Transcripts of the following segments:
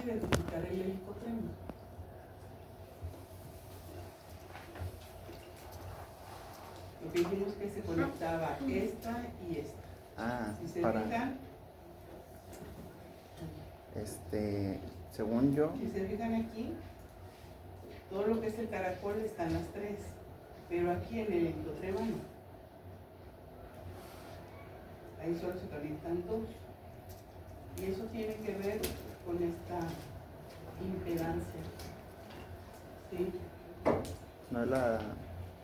identificar el helicotrema. Lo que dijimos que se conectaba esta y esta. Si se fijan, según yo, si se fijan aquí, todo lo que es el caracol están las tres, pero aquí en el helicotrema no. Ahí solo se conectan dos. Y eso tiene que ver con esta impedancia. ¿Sí? ¿no es la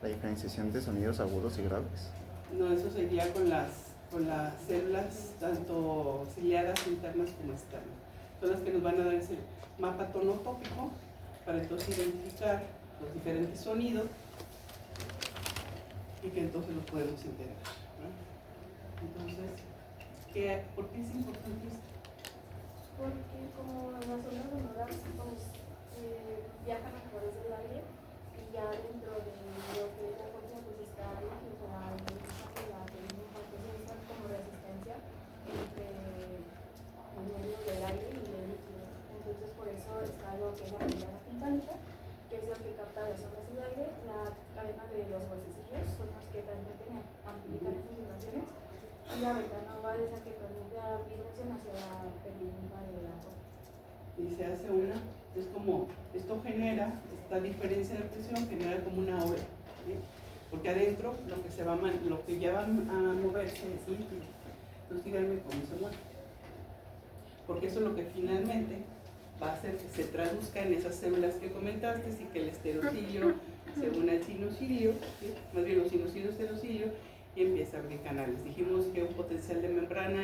diferenciación de sonidos agudos y graves? No, eso sería con las células tanto ciliadas internas como externas. Son las que nos van a dar ese mapa tonotópico para entonces identificar los diferentes sonidos y que entonces los podemos integrar, ¿no? Entonces, ¿por qué es importante esto? Porque como las ondas sonoras pues, viajan a través del aire y ya dentro de lo que es la corteza pues está la como resistencia entre el medio del aire y el líquido. Entonces por eso está lo que es la membrana timpánica, que es lo que capta las ondas del aire, la cadena de los huesecillos son los que transmiten amplifican esas vibraciones. Y la ventana oval es la que transmite la vibración hacia la perilinfa de la corteza. Y se hace una, es como, esto genera, esta diferencia de presión genera como una ola, ¿sí? Porque adentro lo que ya va a moverse es líquido. Entonces díganme cómo se mueve. Porque eso es lo que finalmente va a hacer que se traduzca en esas células que comentaste y que el esterocilio se une al sinocilio, ¿sí? Más bien los sinocilios esterocilio, y empieza a abrir canales. Dijimos que un potencial de membrana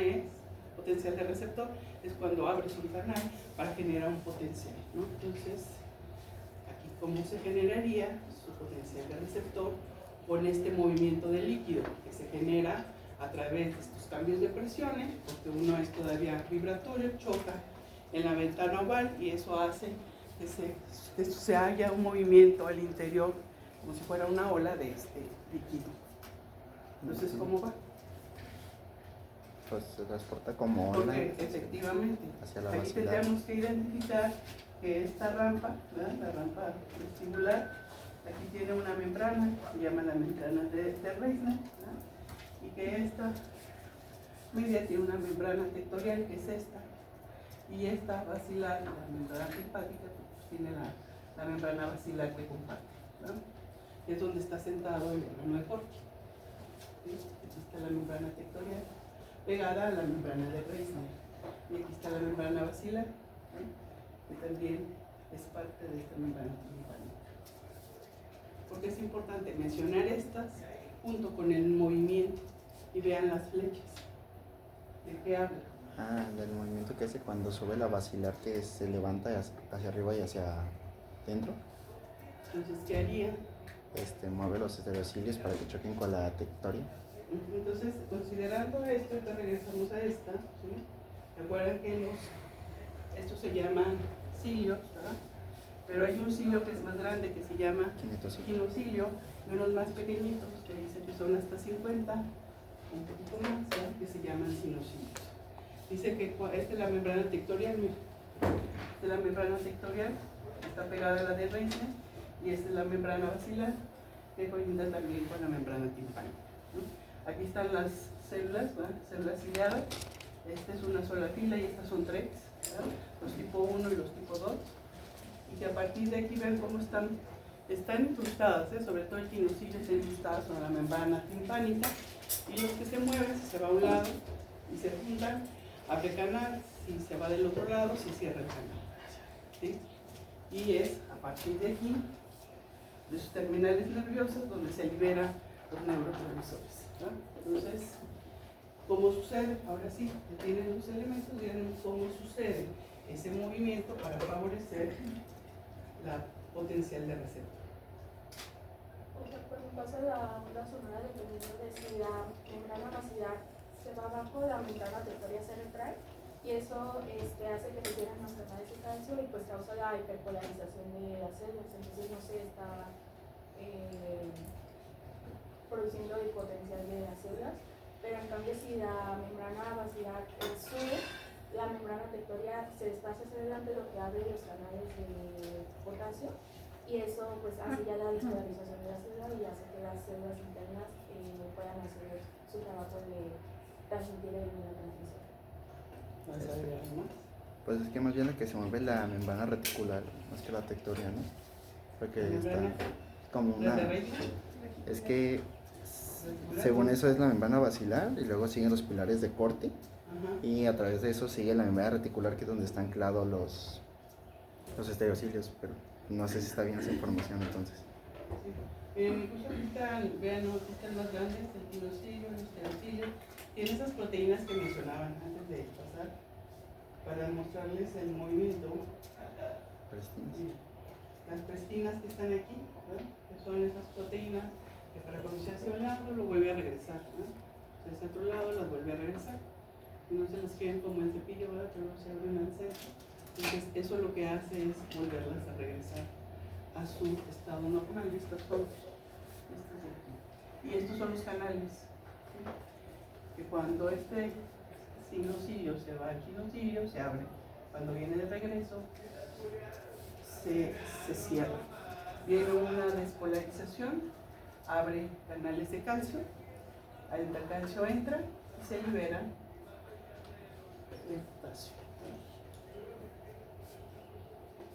potencial de receptor es cuando abres un canal para generar un potencial, ¿no? Entonces, aquí cómo se generaría su potencial de receptor con este movimiento de líquido que se genera a través de estos cambios de presiones, porque uno es todavía vibratorio, choca en la ventana oval y eso hace que se haya un movimiento al interior como si fuera una ola de este líquido. Entonces, ¿cómo va? Pues se transporta como ola. Porque efectivamente, hacia la aquí basilar. tendríamos que identificar que esta rampa, ¿verdad? La rampa vestibular, aquí tiene una membrana, se llama la membrana de Reisner, ¿verdad? Y que esta media tiene una membrana tectorial, que es esta, y esta basilar, la membrana simpática, pues tiene la membrana basilar que comparte, ¿verdad? Es donde está sentado el órgano de Corti. ¿Sí? Aquí está la membrana tectorial pegada a la membrana de Reisner, y aquí está la membrana basilar, ¿sí? Que también es parte de esta membrana timpánica. Porque es importante mencionar estas junto con el movimiento y vean las flechas. ¿De qué habla? Del movimiento que hace cuando sube la basilar, que se levanta hacia arriba y hacia dentro. Entonces, ¿qué haría? Mueve los estereocilios para que choquen con la tectoria. Entonces, considerando esto, ahorita regresamos a esta, ¿sí? Recuerden que estos se llaman cilios, ¿verdad? Pero hay un cilio que es más grande que se llama quinocilio y unos más pequeñitos que dicen que son hasta 50, un poquito más, ¿verdad? Que se llaman sinocilios. Dice que esta es la membrana tectorial, mira. Esta es la membrana tectorial, está pegada a la de Reisner, y esta es la membrana basilar, que colinda también con la membrana timpánica, ¿no? Aquí están las células, ¿verdad? Células ciliadas. Esta es una sola fila y estas son tres, ¿verdad? Los tipo 1 y los tipo 2. Y que a partir de aquí ven cómo están incrustadas, ¿eh? Sobre todo el quinocilio está incrustado sobre la membrana timpánica, y los que se mueven, si se va a un lado y se juntan, abre canal, si se va del otro lado, se cierra el canal, ¿sí? Y es a partir de aquí, de sus terminales nerviosas, donde se liberan los neurotransmisores, ¿verdad? Entonces, ¿cómo sucede? Ahora sí, que tienen los elementos, díganme cómo sucede ese movimiento para favorecer la potencial de receptor. O sea, cuando pasa la onda sonora, dependiendo de si la membrana basilar se va abajo, la membrana tectoria se retrae, y eso hace que se llenen los canales de calcio y pues causa la hiperpolarización de las células. Entonces no se está produciendo el potencial de las células, pero en cambio si la membrana basilar sube, la membrana tectorial se desplaza hacia adelante, lo que abre los canales de potasio, y eso pues hace ya la despolarización de la célula y hace que las células internas puedan hacer su trabajo de transmitir el neurotransmisor. ¿Vas a agregar algo más? Pues es que más bien la que se mueve es la membrana reticular, más que la tectoria, ¿no? Porque ¿La está membrana? como ¿La una... de Rayleigh? Es que ¿Reticular? según eso es la membrana basilar y luego siguen los pilares de corte Ajá. y a través de eso sigue la membrana reticular, que es donde están anclados los estereocilios, pero no sé si está bien esa información entonces. Sí. Incluso aquí están, vean, ¿no? Aquí están más grandes, el tirocilio, los estereocilios. Tiene esas proteínas que mencionaban antes de pasar para mostrarles el movimiento. Prestinas. Las prestinas que están aquí, ¿verdad? Que son esas proteínas que para cuando se hace un lado lo vuelve a regresar, ¿no? Se hace a otro lado, las vuelve a regresar. Y no se las quieren como el cepillo, ¿verdad? Pero se abren al centro. Entonces eso lo que hace es volverlas a regresar a su estado normal. Y estas son estas de aquí. Y estos son los canales, ¿sí? Que cuando este sinocilio se va al ginocilio, se abre. Cuando viene de regreso, se cierra. Viene una despolarización, abre canales de calcio, el calcio entra y se libera el potasio.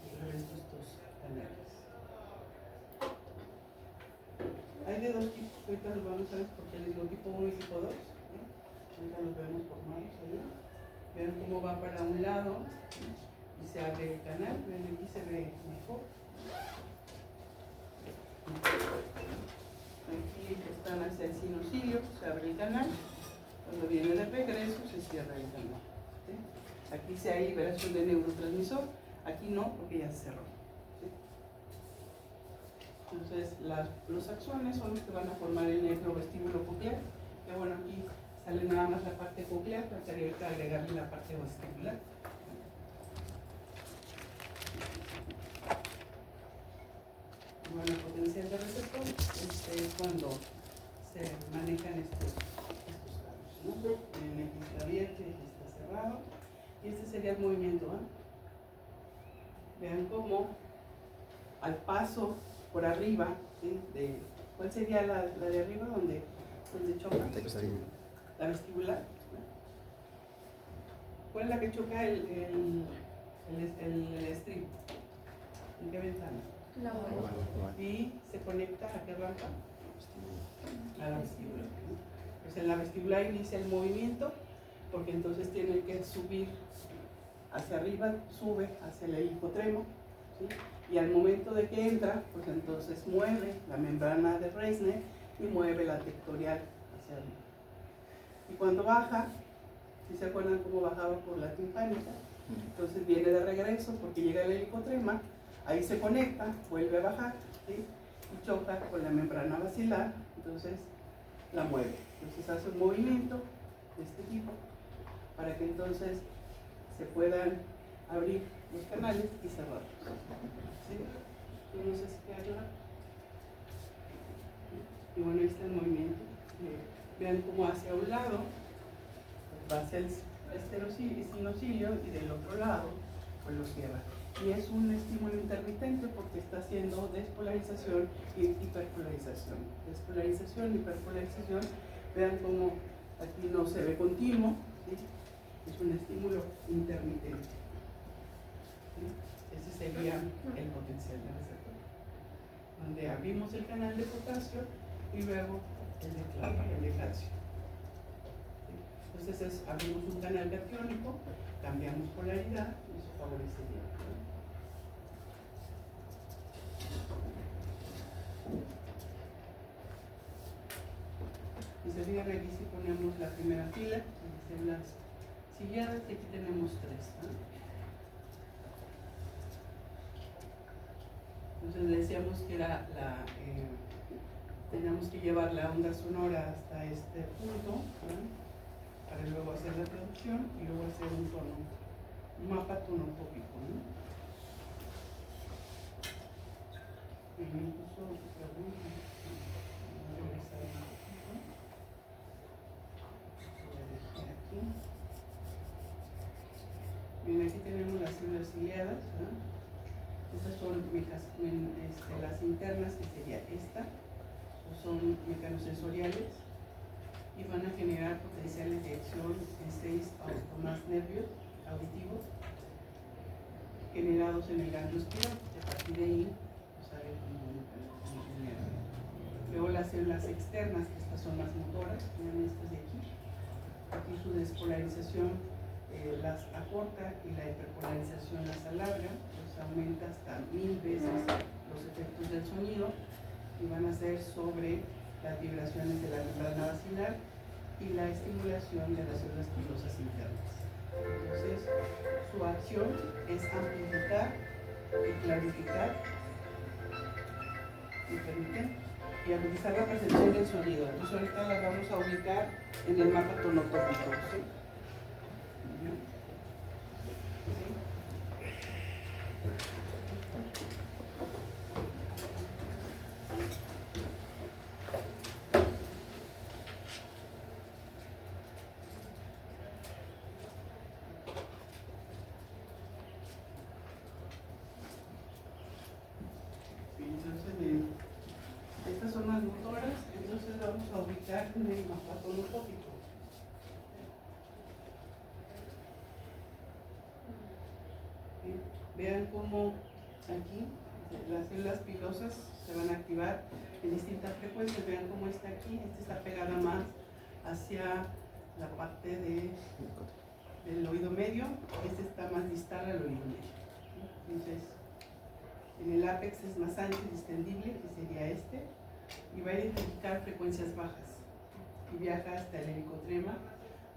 A través de estos canales. Hay de dos tipos, ahorita los vamos a ver porque les digo tipo 1 y tipo 2. Ahorita los vemos formados ahí. Vean cómo va para un lado y se abre el canal. Vean, aquí se ve mejor. Aquí están hacia el sinocilio, se abre el canal. Cuando viene de regreso, se cierra el canal. ¿Sí? Aquí sí hay liberación de neurotransmisor, aquí no, porque ya se cerró. ¿Sí? Entonces, los axones son los que van a formar el nervovestíbulo coclear. Que bueno, aquí sale nada más la parte coclear, pero sería ahorita agregarle la parte vestibular. Bueno, la potencial de receptor es cuando se manejan estos casos, ¿no? En aquí está abierto y aquí está cerrado. Y este sería el movimiento, ¿eh? Vean cómo al paso por arriba, ¿sí? ¿Cuál sería la de arriba donde choca? La vestibular. ¿No? ¿Cuál es la que choca el estribo? ¿En qué ventana? La Y se conecta a qué rampa? A la vestibular. ¿No? Pues en la vestibular inicia el movimiento, porque entonces tiene que subir hacia arriba, sube hacia el helicotremo, ¿sí? Y al momento de que entra, pues entonces mueve la membrana de Reisner y mueve la tectorial hacia arriba. Y cuando baja, si se acuerdan cómo bajaba por la timpánica, entonces viene de regreso porque llega el helicotrema, ahí se conecta, vuelve a bajar, ¿sí? Y choca con la membrana basilar, entonces la mueve. Entonces hace un movimiento de este tipo para que entonces se puedan abrir los canales y cerrarlos. ¿Sí? No sé si queda claro. Y bueno, ahí está el movimiento. Vean cómo hacia un lado va hacia el sinocilio y del otro lado pues lo cierra. Y es un estímulo intermitente porque está haciendo despolarización y hiperpolarización. Despolarización, hiperpolarización. Vean cómo aquí no se ve continuo, ¿sí? Es un estímulo intermitente. ¿Sí? Ese sería el potencial de receptor, donde abrimos el canal de potasio y luego el de calcio. ¿Sí? Entonces abrimos un canal catiónico, cambiamos polaridad y eso favorecería. Y se fijan aquí si ponemos la primera fila, en las silladas, y aquí tenemos 3. ¿No? Entonces decíamos que teníamos que llevar la onda sonora hasta este punto, ¿no? Para luego hacer la traducción y luego hacer un tono, un mapa tonopópico, ¿no? Y incluso Bien, aquí tenemos las células ciliadas, ¿no? Estas son las internas, que sería esta, o son mecanosensoriales, y van a generar potenciales de acción en 6 o más nervios auditivos generados en el ganglio espiral, y a partir de ahí sale como nervio. Luego las células externas, que estas son las motoras, vean estas de aquí. Aquí su despolarización las acorta y la hiperpolarización las alarga, pues aumenta hasta 1000 veces los efectos del sonido, y van a ser sobre las vibraciones de la membrana basilar y la estimulación de las células pilosas internas. Entonces, su acción es amplificar y clarificar, ¿me permiten? Y agudizar la percepción del sonido. Entonces ahorita las vamos a ubicar en el mapa tonotópico, ¿sí? Entonces, estas son las motoras, entonces vamos a ubicar en el mapa tonotópico. Vean cómo aquí las células pilosas se van a activar en distintas frecuencias. Vean cómo está aquí, esta está pegada más hacia la parte del oído medio, este está más distal al oído medio. Entonces, en el ápex es más ancho y distendible, que sería este, y va a identificar frecuencias bajas y viaja hasta el helicotrema,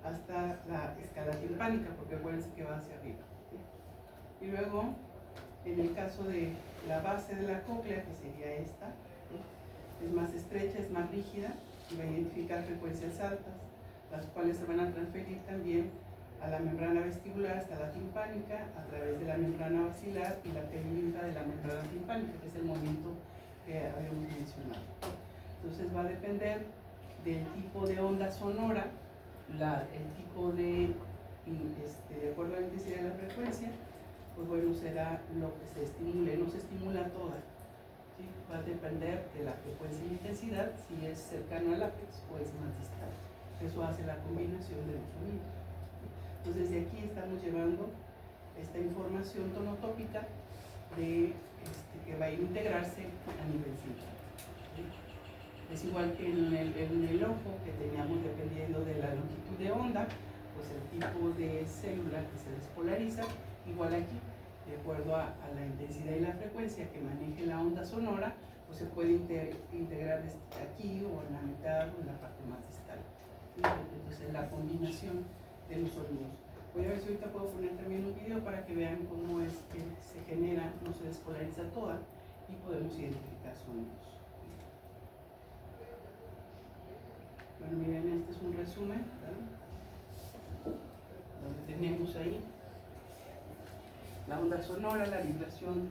hasta la escala timpánica, porque acuérdense que va hacia arriba. Y luego, en el caso de la base de la cóclea, que sería esta, es más estrecha, es más rígida, y va a identificar frecuencias altas, las cuales se van a transferir también a la membrana vestibular hasta la timpánica a través de la membrana basilar y la perilinfa de la membrana timpánica, que es el movimiento que habíamos mencionado. Entonces va a depender del tipo de onda sonora, el tipo de acuerdo a la intensidad de la frecuencia, pues bueno, será lo que se estimule, no se estimula toda, ¿sí? Va a depender de la frecuencia y intensidad, si es cercano al ápex o es más distal. Eso hace la combinación de los sonidos. Entonces, de aquí estamos llevando esta información tonotópica que va a integrarse a nivel central. ¿Sí? Es igual que en el ojo, que teníamos, dependiendo de la longitud de onda, pues el tipo de célula que se despolariza, igual aquí, de acuerdo a la intensidad y la frecuencia que maneje la onda sonora, pues se puede integrar aquí o en la mitad o en la parte más distal. ¿Sí? Entonces, la combinación de los sonidos. Voy a ver si ahorita puedo poner también un video para que vean cómo es que se genera, no se despolariza toda, y podemos identificar sonidos. Bueno, miren, este es un resumen, ¿verdad? Donde tenemos ahí la onda sonora, la vibración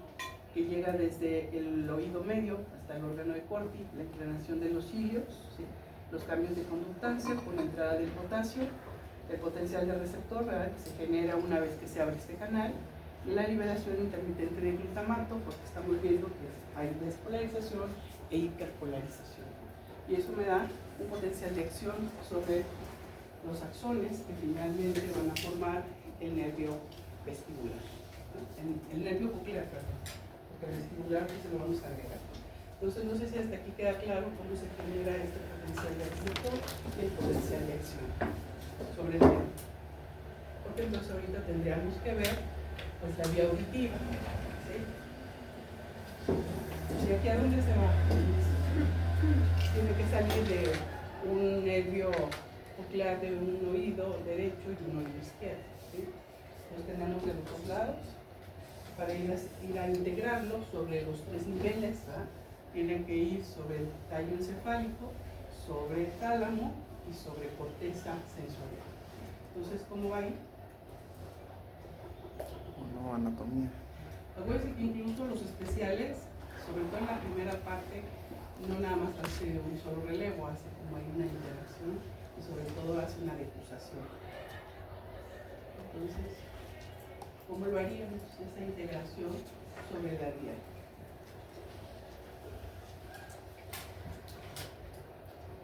que llega desde el oído medio hasta el órgano de Corti, la inclinación de los cilios, ¿sí? Los cambios de conductancia por la entrada del potasio, el potencial del receptor, ¿verdad?, que se genera una vez que se abre este canal, y la liberación intermitente de glutamato, porque estamos viendo que hay despolarización e hiperpolarización. Y eso me da un potencial de acción sobre los axones, que finalmente van a formar el nervio vestibular, ¿no? El nervio coclear, perdón, porque el vestibular pues se lo vamos a agregar. Entonces, no sé si hasta aquí queda claro cómo se genera este potencial de receptor y el potencial de acción sobre el nervio. Porque entonces ahorita tendríamos que ver pues la vía auditiva, ¿sí? ¿Y aquí a dónde se va? Tiene que salir de un nervio coclear de un oído derecho y un oído izquierdo, ¿sí? Los tenemos de los dos lados para ir a integrarlo sobre los tres niveles, ¿verdad? Tienen que ir sobre el tallo encefálico, sobre el tálamo y sobre corteza sensorial. Entonces, ¿cómo va ahí? No, anatomía. Acuérdense que incluso los especiales, sobre todo en la primera parte, no nada más hace un solo relevo, hace como hay una interacción y sobre todo hace una decusación. Entonces, ¿Cómo lo haríamos esa integración sobre la vía?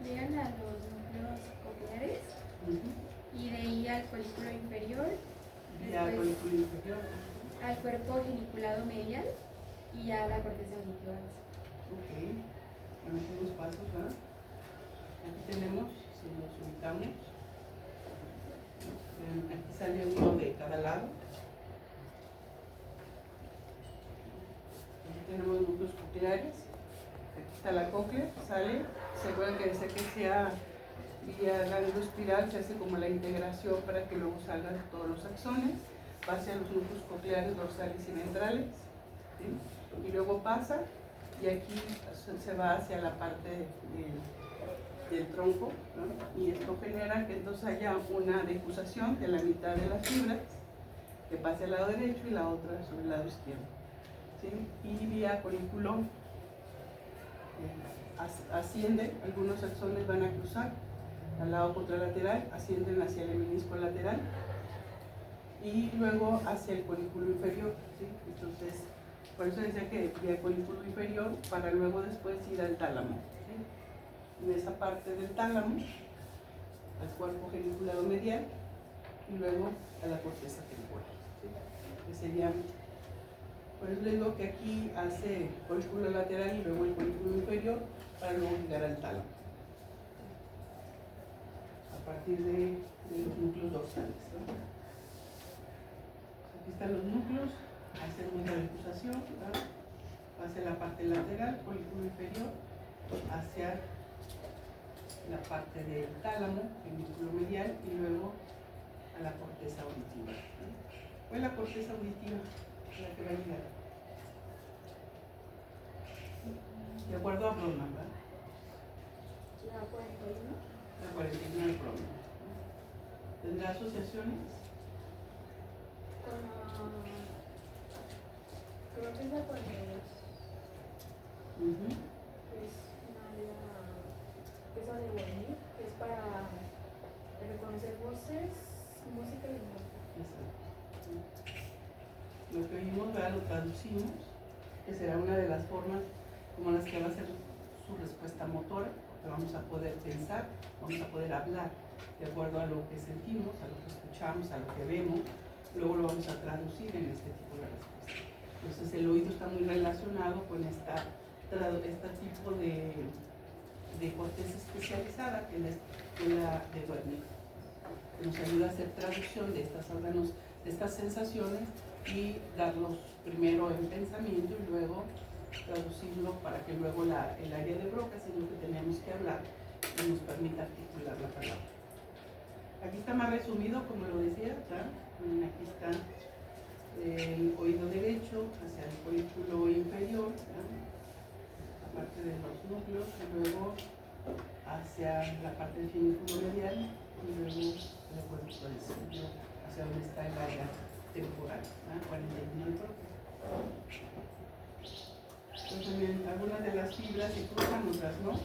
Llegan a los núcleos cocleares y de ahí al folículo inferior, Vía después folículo inferior. al cuerpo geniculado medial y a la corteza auditiva. Ok, bueno, unos pasos, ¿verdad? Aquí tenemos, si nos ubicamos, aquí sale uno de cada lado. Aquí tenemos núcleos cocleares. Aquí está la cóclea, sale. Se acuerdan que desde que sea vía ganglio espiral se hace como la integración para que luego salgan todos los axones, va hacia los núcleos cocleares dorsales y ventrales, ¿sí? Y luego pasa y aquí se va hacia la parte del tronco, ¿no? Y esto genera que entonces haya una difusación de la mitad de las fibras que pase al lado derecho y la otra sobre el lado izquierdo, ¿sí? Y vía folículo asciende, algunos axones van a cruzar al lado contralateral, ascienden hacia el menisco lateral y luego hacia el folículo inferior, ¿sí? Entonces, por eso decía que vía folículo inferior para luego después ir al tálamo, ¿sí? En esa parte del tálamo, al cuerpo geniculado medial y luego a la corteza temporal, ¿sí? Que serían, por eso les digo que aquí hace folículo lateral y luego el folículo inferior para luego llegar al tálamo, a partir de los núcleos dorsales, ¿no? Aquí están los núcleos, hacemos la difusación, hacia la parte lateral, folículo inferior, hacia la parte del tálamo, el núcleo medial, y luego a la corteza auditiva, ¿no? ¿Cuál es la corteza auditiva? La que va a llegar. De acuerdo a Brodmann, ¿verdad? La 41. La 41 de Brodmann. ¿Tendrá asociaciones? Creo que es la 42. Que es una área que es la de Wernicke, que es para reconocer voces, música y lenguaje. Lo que oímos, ¿verdad? Lo traducimos, que será una de las formas como las que va a ser su respuesta motora, porque vamos a poder pensar, vamos a poder hablar de acuerdo a lo que sentimos, a lo que escuchamos, a lo que vemos, luego lo vamos a traducir en este tipo de respuesta. Entonces el oído está muy relacionado con este tipo de corteza especializada que es la de Wernicke, que nos ayuda a hacer traducción de estos órganos, de estas sensaciones y darlos primero en pensamiento y luego traducirlo para que luego el área de Broca, si es lo que tenemos que hablar, y nos permita articular la palabra. Aquí está más resumido, como lo decía, ¿verdad? Aquí está el oído derecho hacia el folículo inferior, ¿verdad? Aparte de los núcleos, y luego hacia la parte del folículo medial y luego hacia donde está el área temporal, ¿verdad? 41 Entonces también algunas de las fibras se cruzan, otras no.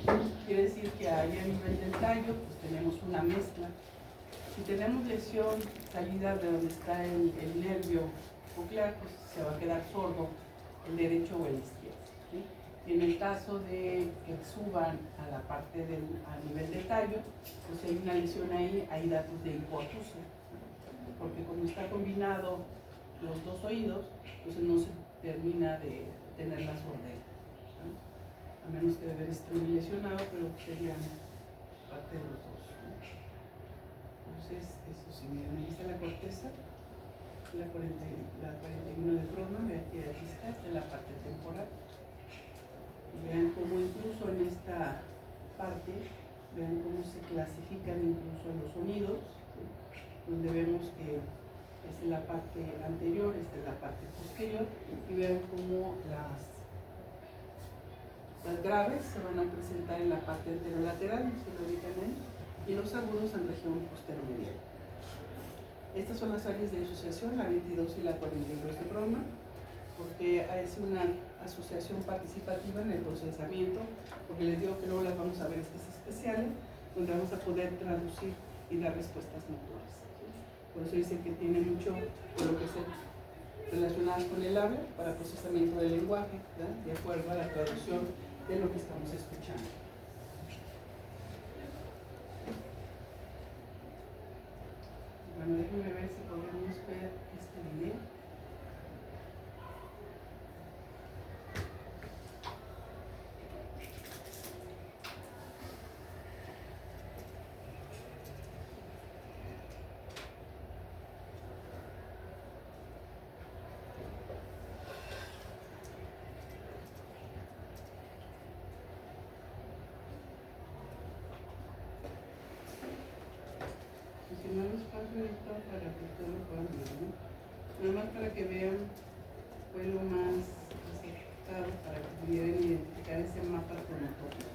Quiere decir que ahí a nivel del tallo pues tenemos una mezcla. Si tenemos lesión, salida de donde está el nervio coclear, pues se va a quedar sordo el derecho o el izquierdo, ¿sí? Y en el caso de que suban a la parte a nivel de tallo, pues si hay una lesión ahí, hay datos de hipoacusia, porque como está combinado los dos oídos, pues no se termina de tener la sordera, ¿no? A menos que deber estar muy lesionado, pero serían parte de los dos, ¿no? Entonces, eso sí, miren, aquí está la corteza, la 41 de Brodmann, de aquí está, esta es la parte temporal. Y vean cómo incluso en esta parte, vean cómo se clasifican incluso los sonidos, ¿sí? Donde vemos que esta es la parte anterior, esta es la parte posterior, y vean cómo las graves se van a presentar en la parte anterolateral, se lo ubican ahí, y los agudos en región posteromedial. Estas son las áreas de asociación, la 22 y la 42 de Brodmann, porque es una asociación participativa en el procesamiento, porque les digo que luego las vamos a ver estas especiales, donde vamos a poder traducir y dar respuestas motoras. Por eso dice que tiene mucho por lo que se relacionadas con el habla para procesamiento del lenguaje, ¿verdad? De acuerdo a la traducción de lo que estamos escuchando. Bueno, déjenme ver si podemos ver este video. Si no les paso esto para que ustedes lo puedan ver, ¿no? Nada más para que vean, fue lo más acertado para que pudieran identificar ese mapa cronotópico.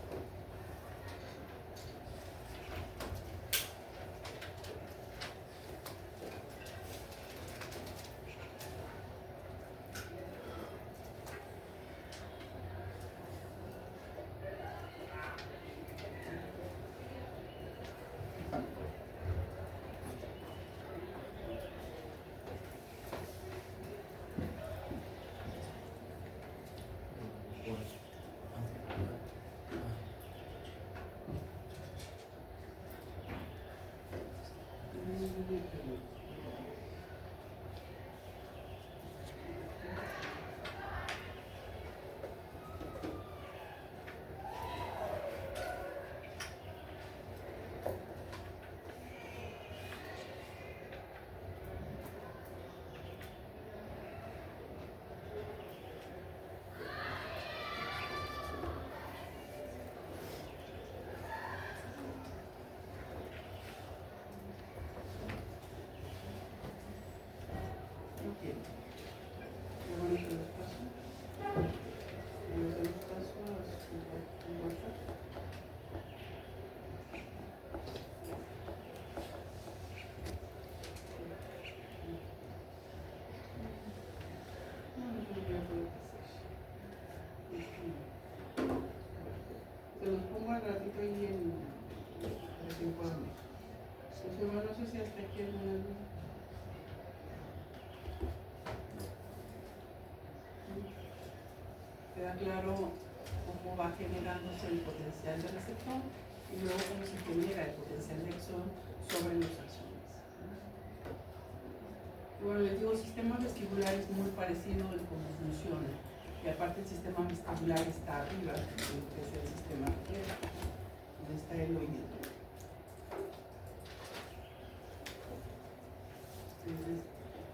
Se los pongo al ratito ahí en los informes. Entonces, no sé si hasta aquí alguna duda. Queda claro cómo va generándose el potencial del receptor y luego cómo se genera el potencial de acción sobre los axones. Y bueno, les digo, el sistema vestibular es muy parecido en cómo funciona. Y aparte el sistema vestibular está arriba, que es el sistema donde está el oído. Entonces,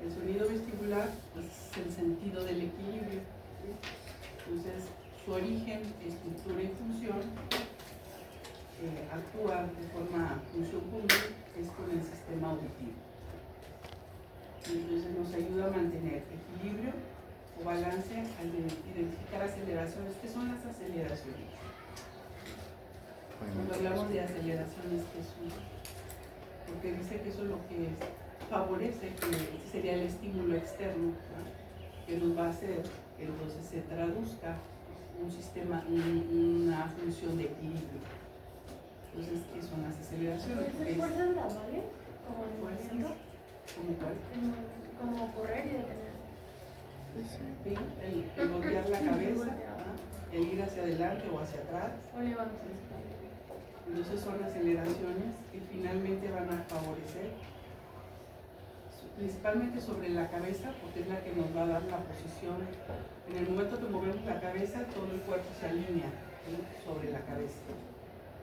el sonido vestibular pues, es el sentido del equilibrio, ¿sí? Entonces, su origen, estructura y función actúa de forma función común, es con el sistema auditivo. Entonces, nos ayuda a mantener equilibrio o balance al identificar aceleraciones. ¿Qué son las aceleraciones? Cuando hablamos de aceleraciones, ¿qué son? Porque dice que eso es lo que favorece, que sería el estímulo externo, ¿no? Que nos va a hacer que entonces se traduzca un sistema, una función de equilibrio. Entonces, ¿qué son las aceleraciones? ¿Es fuerzas graduales? ¿Como el movimiento? ¿Cómo cuál? Como correr y detener. Sí, el voltear la cabeza, ¿no? El ir hacia adelante o hacia atrás. O levantar. Entonces son aceleraciones que finalmente van a favorecer principalmente sobre la cabeza, porque es la que nos va a dar la posición. En el momento que movemos la cabeza, todo el cuerpo se alinea, ¿sí? Sobre la cabeza.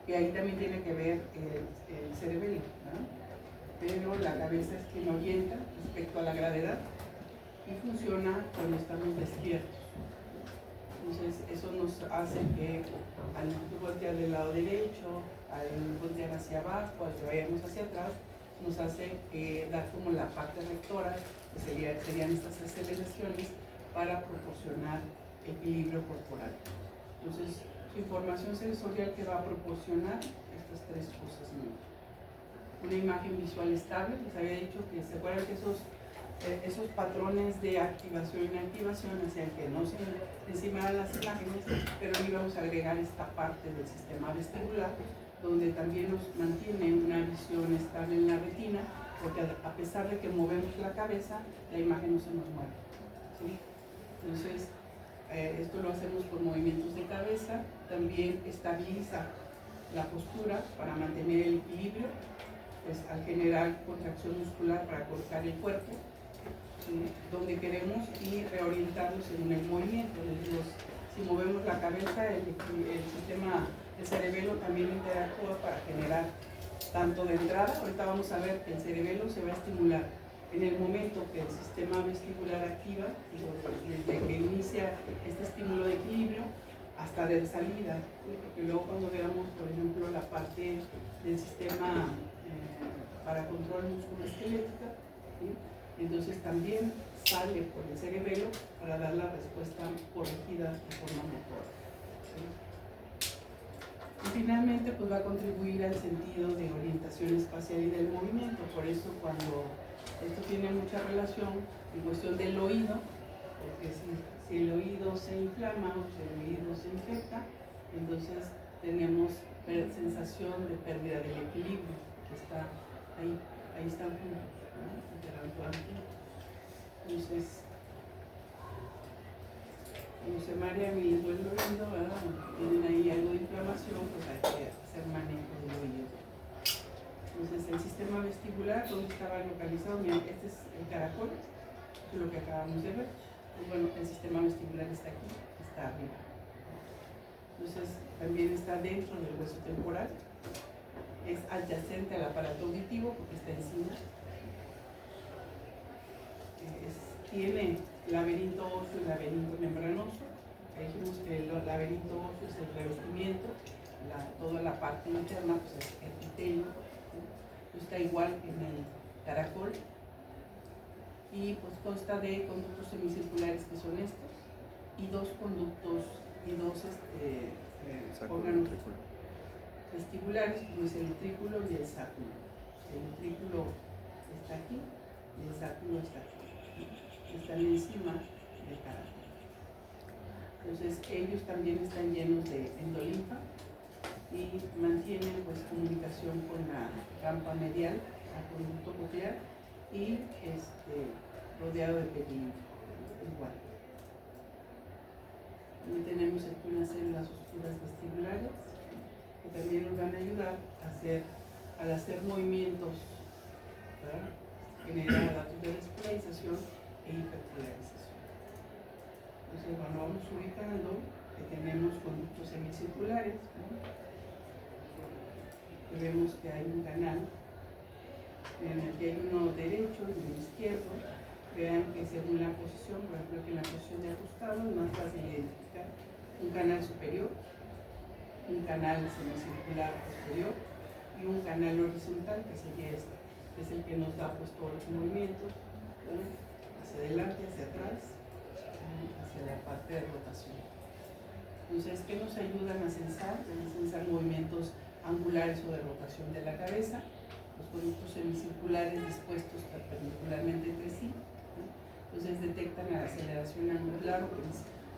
Y ahí también tiene que ver el cerebelo, ¿no? Pero la cabeza es quien orienta respecto a la gravedad y funciona cuando estamos despiertos. Entonces eso nos hace que al voltear del lado derecho, al voltear hacia abajo, al que vayamos hacia atrás, nos hace dar como la parte rectora, que serían estas aceleraciones, para proporcionar equilibrio corporal. Entonces, su información sensorial que va a proporcionar estas tres cosas, ¿no? Una imagen visual estable, les había dicho que se acuerdan que esos patrones de activación y inactivación hacían que no se encimaran las imágenes, pero íbamos a agregar esta parte del sistema vestibular, donde también nos mantiene una visión estable en la retina porque a pesar de que movemos la cabeza, la imagen no se nos mueve, ¿sí? Entonces, esto lo hacemos por movimientos de cabeza, también estabiliza la postura para mantener el equilibrio, pues al generar contracción muscular para colocar el cuerpo, ¿sí? Donde queremos y reorientarnos en el movimiento. Si movemos la cabeza, el sistema, el cerebelo también interactúa para generar tanto de entrada. Ahorita vamos a ver que el cerebelo se va a estimular en el momento que el sistema vestibular activa, desde que inicia este estímulo de equilibrio hasta de salida, ¿sí? Porque luego cuando veamos, por ejemplo, la parte del sistema para control musculoesquelética, ¿sí? Entonces también sale por el cerebelo para dar la respuesta corregida de forma motora, ¿sí? Y finalmente pues va a contribuir al sentido de orientación espacial y del movimiento. Por eso cuando esto tiene mucha relación en cuestión del oído, porque si el oído se inflama o si el oído se infecta, entonces tenemos sensación de pérdida del equilibrio, que está ahí están juntos, ¿no? Interactuando. Entonces, como se marean y les duele el oído, ¿verdad? Tienen ahí algo de inflamación, pues hay que hacer manejo del oído. Entonces, el sistema vestibular, ¿dónde estaba localizado? Miren, este es el caracol, esto es lo que acabamos de ver. Pues bueno, el sistema vestibular está aquí, está arriba. Entonces, también está dentro del hueso temporal, es adyacente al aparato auditivo porque está encima. Tiene laberinto óseo y laberinto membranoso. Dijimos que el laberinto óseo es el revestimiento, toda la parte interna pues es epitelio, ¿sí? Está igual en el caracol y pues consta de conductos semicirculares que son estos y dos conductos y dos órganos vestibulares, pues el utrículo y el sáculo. El utrículo está aquí y el sáculo está aquí. Están encima del caracol. Entonces ellos también están llenos de endolinfa y mantienen pues comunicación con la rampa medial, el conducto coclear y rodeado de pelín igual. También tenemos aquí unas células oscuras vestibulares que también nos van a ayudar al hacer movimientos, ¿verdad? Generar datos de despolarización e hiperpolarización. Entonces, bueno, vamos ubicando que tenemos conductos semicirculares, ¿no? Y vemos que hay un canal en el que hay uno derecho y uno izquierdo. Vean que según la posición, por ejemplo, que en la posición de ajustado es más fácil identificar un canal superior, un canal semicircular posterior y un canal horizontal que sería este, que es el que nos da pues todos los movimientos, ¿no? Hacia adelante, hacia atrás, hacia la parte de rotación. Entonces, ¿qué nos ayudan a censar? A censar movimientos angulares o de rotación de la cabeza, los conductos semicirculares dispuestos perpendicularmente entre sí, ¿no? Entonces detectan la aceleración angular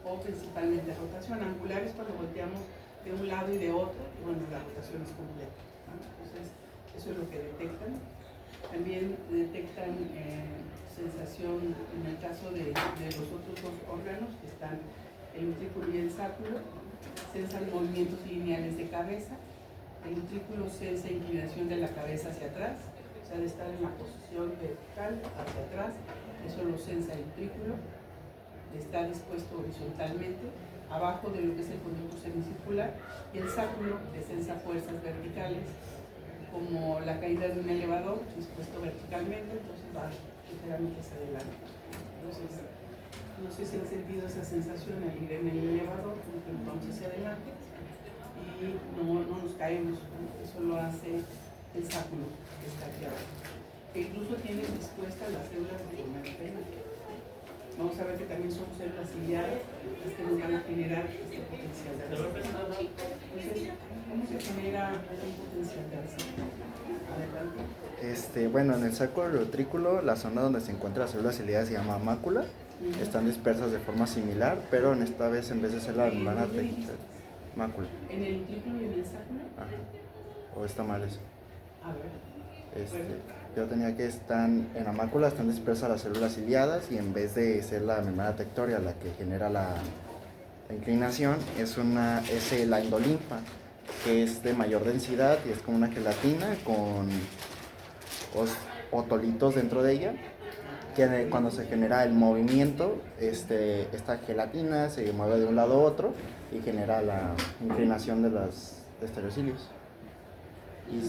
o principalmente rotación. Angular es cuando volteamos de un lado y de otro, y bueno, la rotación es completa, ¿no? Entonces, eso es lo que detectan. También detectan sensación en el caso de los otros dos órganos que están el utrículo y el sáculo, sensan movimientos lineales de cabeza. El utrículo sensa inclinación de la cabeza hacia atrás, o sea, de estar en la posición vertical hacia atrás, eso lo sensa el utrículo. Está dispuesto horizontalmente abajo de lo que es el conducto semicircular, y el sáculo que sensa fuerzas verticales como la caída de un elevador dispuesto verticalmente, entonces va ligeramente hacia adelante. Entonces, no sé si han sentido esa sensación al ir en el elevador, como que vamos hacia adelante y no nos caemos, ¿no? Eso lo hace el sáculo que está aquí abajo, que incluso tiene dispuestas las células de forma. Vamos a ver que también son células ciliares las que nos van a generar este potencial de acción. Entonces, ¿cómo se genera un potencial de acción? Adelante. Bueno, en el saco del utrículo, la zona donde se encuentra la célula ciliada se llama mácula. Están dispersas de forma similar, pero en esta vez en vez de ser la membrana mácula. ¿En el utrículo y en el sáculo? Ajá. ¿O está mal eso? A ver. yo tenía que están en la mácula, están dispersas las células ciliadas y en vez de ser la membrana tectoria la que genera la inclinación, es la endolinfa, que es de mayor densidad y es como una gelatina con otolitos dentro de ella, que cuando se genera el movimiento, esta gelatina se mueve de un lado a otro y genera la inclinación de los estereocilios. Y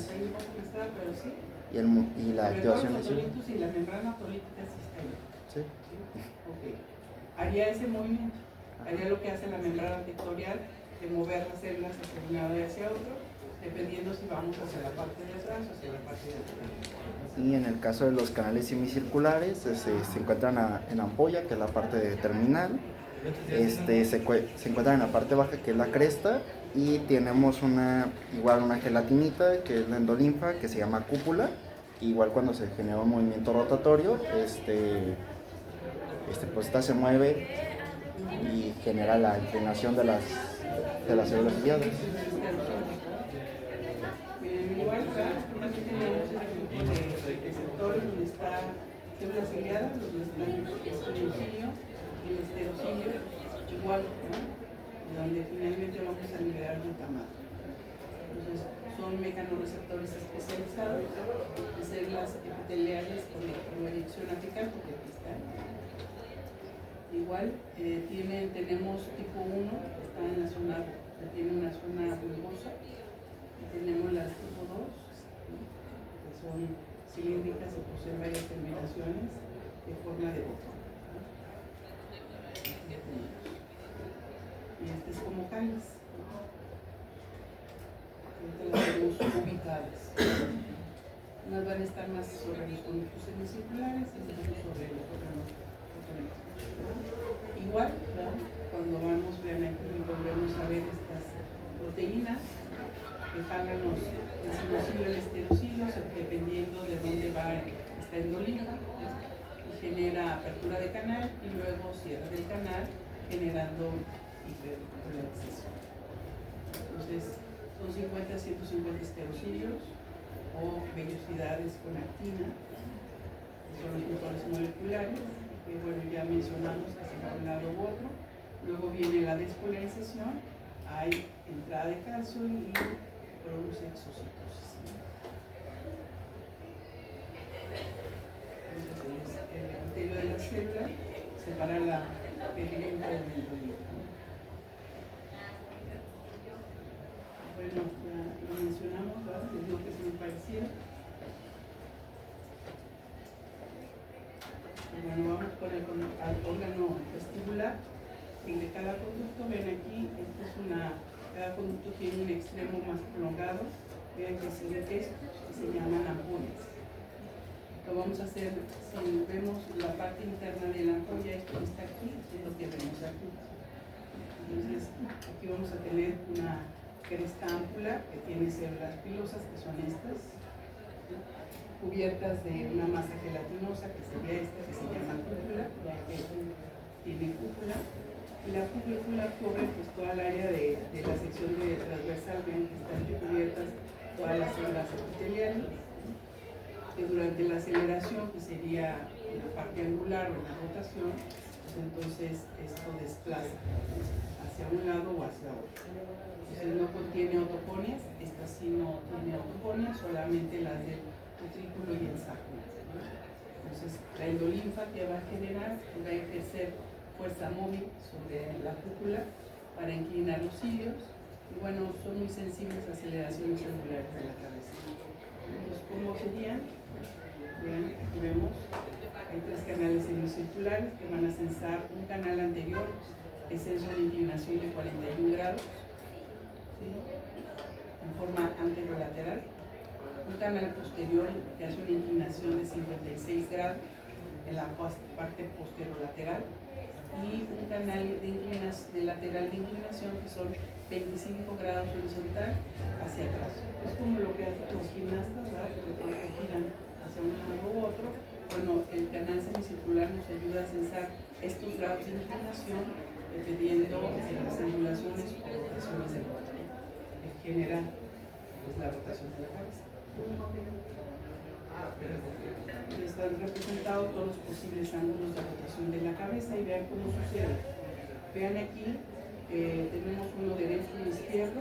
la activación de cilios. Y la membrana política sí está ahí. Sí. Okay. Haría ese movimiento, haría lo que hace la membrana tectorial, de mover las células hacia un lado y hacia otro, dependiendo si vamos hacia la parte de atrás o hacia la parte de atrás. Y en el caso de los canales semicirculares, se encuentran en ampolla, que es la parte terminal. Se encuentran en la parte baja, que es la cresta, y tenemos igual una gelatinita, que es la endolinfa, que se llama cúpula. Igual cuando se genera un movimiento rotatorio, pues esta se mueve y genera la inclinación de las células ciliadas. Igual acá aquí tenemos este grupo de receptores donde está células ciliadas, donde está el esterocilio y el esterocilio, igual, ¿no? Donde finalmente vamos a liberar glutamato. Entonces, son mecanorreceptores especializados de células epiteliales con proyección apical, porque aquí están. Igual, tenemos tipo 1, que está en la zona, tiene una zona bulbosa. Tenemos las tipo 2, que son cilíndricas y poseen varias terminaciones de forma de botón. Y es como cáliz. Ahorita las tenemos ubicadas. Unas van a estar más sobre los conductos semicirculares y otras sobre los órganos. Igual, ¿no? Cuando vamos obviamente y volvemos a ver estas proteínas que pagan el sinusoide y el esterocilio, dependiendo de dónde va esta endolinfa, y genera apertura de canal y luego cierre del canal, generando hiperpolarización. Entonces, son 50 a 150 esterocilios o vellosidades con actina, que son los motores moleculares, que bueno, ya mencionamos que se va a un lado u otro. Luego viene la despolarización, hay entrada de calcio y produce exocitosis. Entonces, el epitelio de la célula separa la pigmenta del endolinfa. Bueno, ya lo mencionamos, ¿verdad? Les digo que es muy parecido. Bueno, vamos con al órgano vestibular. En de cada conducto, ven aquí, cada conducto tiene un extremo más prolongado. Vean que siguen estos, que se llaman ampones. Lo vamos a hacer, si vemos la parte interna de la ampolla, esto que está aquí, es lo que vemos aquí. Entonces, aquí vamos a tener una cresta ámpula que tiene células pilosas, que son estas, cubiertas de una masa gelatinosa, que sería esta, que se llama cúpula, ya que tiene cúpula. Y la cúpula cubre pues toda el área de la sección transversal, ven que están cubiertas todas las células epiteliales, que durante la aceleración, que sería la parte angular o la rotación, pues entonces esto desplaza hacia un lado o hacia otro. Entonces no contiene autocones, esta sí no tiene autocones, solamente las del utrículo y el sacro. Entonces la endolinfa que va a generar va a ejercer fuerza móvil sobre la cúpula para inclinar los cilios y bueno, son muy sensibles a aceleraciones angulares de la cabeza. Entonces, ¿cómo serían? Bien, aquí vemos, hay 3 canales semicirculares que van a censar un canal anterior, que es de inclinación de 41 grados, ¿sí? En forma anterolateral. Un canal posterior que hace una inclinación de 56 grados en la parte posterolateral y un canal de lateral de inclinación que son 25 grados horizontal hacia atrás. Es como lo que hacen los gimnastas, ¿verdad? Que giran hacia un lado u otro. Bueno, el canal semicircular nos ayuda a censar estos grados de inclinación dependiendo de las angulaciones o rotaciones del cuerpo que genera pues, la rotación de la cabeza. Están representados todos los posibles ángulos de rotación de la cabeza y vean cómo sucede. Vean aquí, tenemos uno derecho y izquierdo,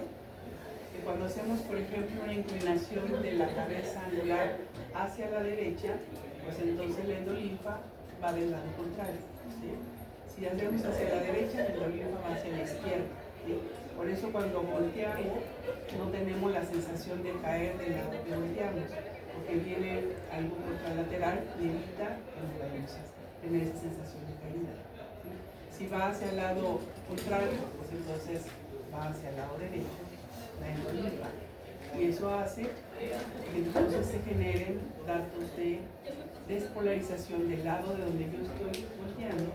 que cuando hacemos, por ejemplo, una inclinación de la cabeza angular hacia la derecha, pues entonces la endolinfa va del lado contrario, ¿sí? Si hacemos hacia la derecha, la endolinfa va hacia la izquierda, ¿sí? Por eso cuando volteamos no tenemos la sensación de caer del lado que volteamos, porque viene algo contralateral y evita que no vayamos a tener esa sensación de caída, ¿sí? Si va hacia el lado contrario, pues entonces va hacia el lado derecho, la endolinfa. Y eso hace que entonces se generen datos de despolarización del lado de donde yo estoy volteando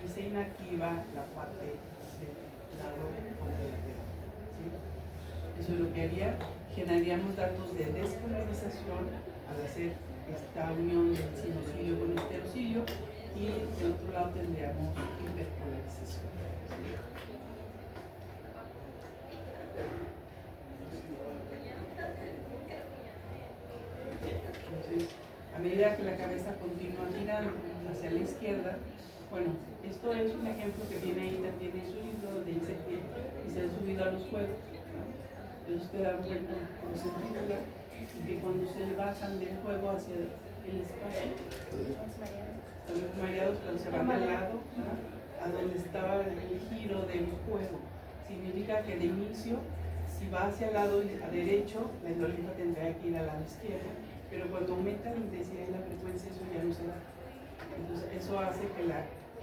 y se inactiva la parte del lado contralateral, ¿sí? Eso es lo que haría. Generaríamos datos de despolarización al hacer esta unión del sinocilio con el esterocilio y del otro lado tendríamos hiperpolarización. Entonces, a medida que la cabeza continúa girando hacia la izquierda, bueno, esto es un ejemplo que viene ahí también en su libro, donde dice que se han subido a los juegos, ¿no? Entonces te dan vuelta por centrífuga y que cuando se bajan del juego hacia el espacio, están mareados cuando se van al lado, ¿no? A donde estaba el giro del juego. Significa que de inicio, si va hacia el lado derecho, la endolinfa tendría que ir al lado izquierdo, pero cuando aumenta la intensidad y la frecuencia, eso ya no se da. Entonces, eso hace que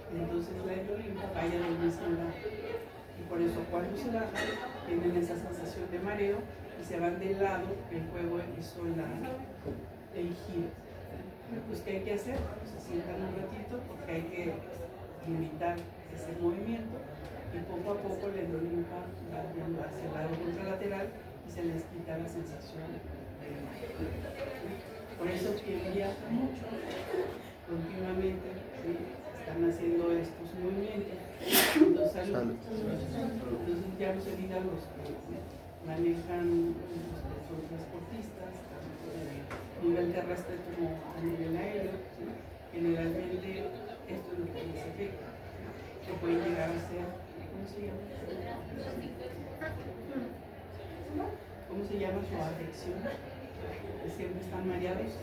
entonces la endolinfa vaya del mismo lado. Y por eso, cuando se baja, tienen esa sensación de mareo y se van del lado que el juego hizo el giro. Pues, ¿qué hay que hacer? Pues, se sientan un ratito porque hay que limitar ese movimiento y poco a poco la endolinfa va yendo hacia el lado contralateral y se les quita la sensación de mareo. Por eso quien viaja mucho, continuamente, ¿sí? Están haciendo estos movimientos. Entonces ya no se digan los que manejan, los que son transportistas, tanto a nivel terrestre como a nivel aéreo, ¿sí? Generalmente esto es lo que les afecta, que puede llegar a ser, ¿cómo se llama su afección? Que siempre están mareados.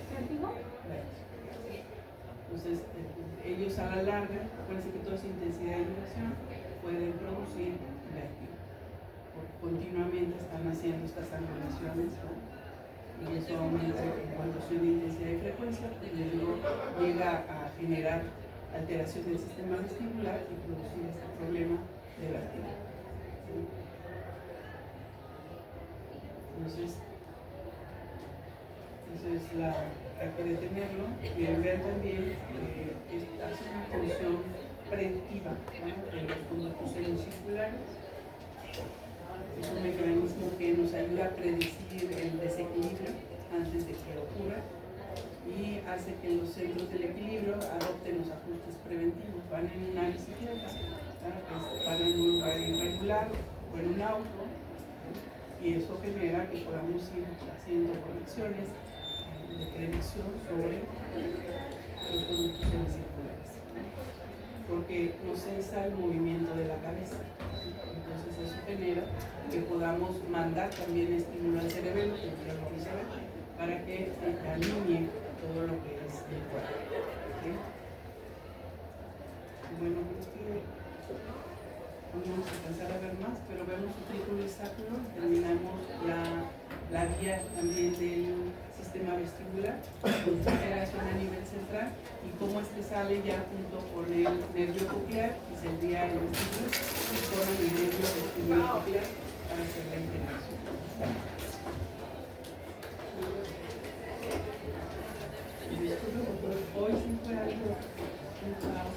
Entonces, ellos a la larga, acuérdense que toda esa intensidad de vibración pueden producir vértigo. Continuamente están haciendo estas angulaciones, ¿no? Y eso aumenta en cuanto a su intensidad y frecuencia, pues luego llega a generar alteración del sistema vestibular y producir este problema de vértigo. ¿Sí? Entonces, eso es hay que detenerlo y ver también que hace una función predictiva, ¿no? De los conductos semicirculares. Es un mecanismo que nos ayuda a predecir el desequilibrio antes de que ocurra y hace que los centros del equilibrio adopten los ajustes preventivos. Van en una bicicleta, van en un lugar irregular o en un auto, y eso genera que podamos ir haciendo correcciones de predicción sobre los conductos semicirculares, porque no cesa el movimiento de la cabeza. Entonces eso genera que podamos mandar también estímulo al cerebelo, que ya lo vamos a ver, para que alinee todo lo que es el cuerpo. ¿Sí? Bueno, creo que no vamos a alcanzar a ver más, pero vemos un círculo sacro, terminamos la vía también del sistema vestibular, con su generación a nivel central y cómo es que sale ya junto con el nervio coclear y se envía el vestibular y con el nervio vestibular coclear para hacer la integración. Y disculpe, hoy sí fue algo un caos.